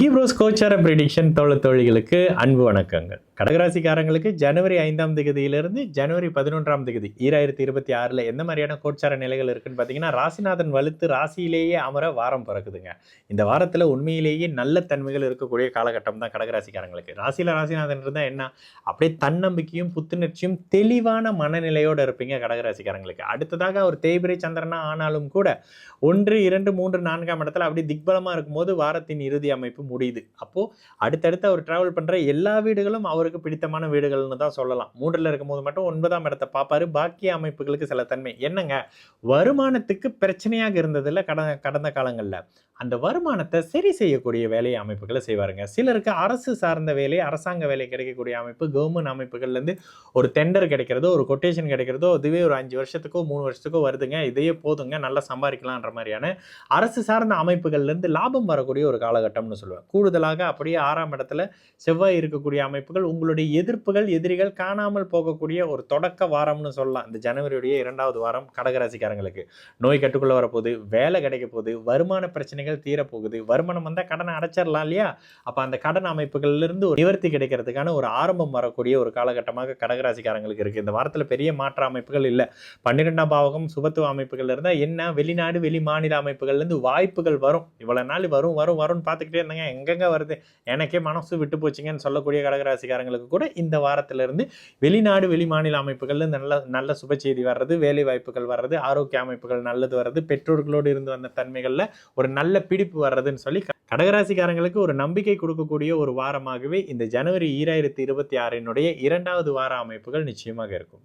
Pros கோச்சார prediction தோழிகளுக்கு அன்பு வணக்கங்கள். கடகராசிக்காரங்களுக்கு ஜனவரி 5ஆம் தேதியிலிருந்து ஜனவரி 11ஆம் தேதி 2026 எந்த மாதிரியான கோச்சார நிலைகள் இருக்குன்னு பார்த்தீங்கன்னா, ராசிநாதன் வலுத்து ராசியிலேயே அமர வாரம் பிறக்குதுங்க. இந்த வாரத்தில் உண்மையிலேயே நல்ல தன்மைகள் இருக்கக்கூடிய காலகட்டம் தான் கடகராசிக்காரங்களுக்கு. ராசியில் ராசிநாதன் இருந்தால் என்ன, அப்படியே தன்னம்பிக்கையும் புத்துணர்ச்சியும் தெளிவான மனநிலையோடு இருப்பீங்க கடகராசிக்காரங்களுக்கு. அடுத்ததாக ஒரு தேய்பிரை சந்திரனா ஆனாலும் கூட 1, 2, 3, 4ஆம் இடத்துல அப்படி திக்பலமாக இருக்கும்போது வாரத்தின் இறுதி அமைப்பு முடியுது. அப்போ அடுத்தடுத்து அவர் டிராவல் பண்ற எல்லா வீடுகளும் அவருக்கு பிடித்தமான வீடுகள்னு தான் சொல்லலாம். 3ல இருக்கும்போது மட்டும் 9ஆம் இடத்தை பார்ப்பாரு. பாக்கிய அமைப்புகளுக்கு சில தன்மை என்னங்க, வருமானத்துக்கு பிரச்சனையாக இருந்ததில்ல கடந்த காலங்கள்ல. அந்த வருமானத்தை சரி செய்யக்கூடிய வேலை அமைப்புகளை செய்வாருங்க. சிலருக்கு அரசு சார்ந்த வேலை, அரசாங்க வேலை கிடைக்கக்கூடிய அமைப்பு, கவர்மெண்ட் அமைப்புகள்ல இருந்து ஒரு டெண்டர் கிடைக்கிறதோ, ஒரு கொட்டேஷன் கிடைக்கிறதோ, அதுவே ஒரு 5 வருஷத்துக்கோ 3 வருஷத்துக்கோ வருதுங்க. இதையே போதுங்க, நல்லா சம்பாதிக்கலான்ற மாதிரியான அரசு சார்ந்த அமைப்புகள்ல இருந்து லாபம் வரக்கூடிய ஒரு காலகட்டம்னு சொல்லுவேன். கூடுதலாக அப்படியே 6ஆம் இடத்துல செவ்வாய் இருக்கக்கூடிய அமைப்புகள் உங்களுடைய எதிர்ப்புகள், எதிரிகள் காணாமல் போகக்கூடிய ஒரு தொடக்க வாரம்னு சொல்லலாம். இந்த ஜனவரியுடைய 2வது வாரம் கடகராசிக்காரங்களுக்கு. நோய் கட்டுக்குள்ள வரப்போகுது, வேலை கிடைக்க போகுது, வருமான பிரச்சனைகள் தீரப்போகுது. வருமானம் வந்தா கடனை அடைச்சிடலாம் இல்லையா? அப்ப அந்த கடன் அமைப்புகள்ல இருந்து ஒரு நிவர்த்தி கிடைக்கிறதுக்கான ஒரு ஆரம்பம் வரக்கூடிய ஒரு காலகட்டமாக கடகராசிக்காரங்களுக்கு இருக்கு. இந்த வாரத்துல பெரிய மாற்ற அமைப்புகள் இல்ல. 12ஆம் பாவகம் சுபத்துவ அமைப்புகள் இருந்தா என்ன, வெளிநாடு வெளி மாநில அமைப்புகள்ல இருந்து வாய்ப்புகள் வரும். இவ்வளவு நாள் வரும் வரும் வரும்னு பார்த்துக்கிட்டே இருந்தாங்க, எங்கெங்க வருது, எனக்கே மனசு விட்டு போச்சுங்கன்னு சொல்லக்கூடிய கடகராசிக்காரங்களுக்கு கூட இந்த வாரத்துல இருந்து வெளிநாடு வெளி மாநில அமைப்புகள்ல நல்ல நல்ல சுப செய்தி வர்றது, வேலை வாய்ப்புகள் வர்றது, ஆரோக்கிய அமைப்புகள் நல்லது வர்றது, பெற்றோர்களோடு இருந்து வந்த தன்மைகள்ல ஒரு நல்ல பிடிப்பு வர்றதுன்னு சொல்லி கடகராசிக்காரங்களுக்கு ஒரு நம்பிக்கை கொடுக்கக்கூடிய ஒரு வாரமாகவே இந்த ஜனவரி 2026 2வது வார அமைப்புகள் நிச்சயமாக இருக்கும்.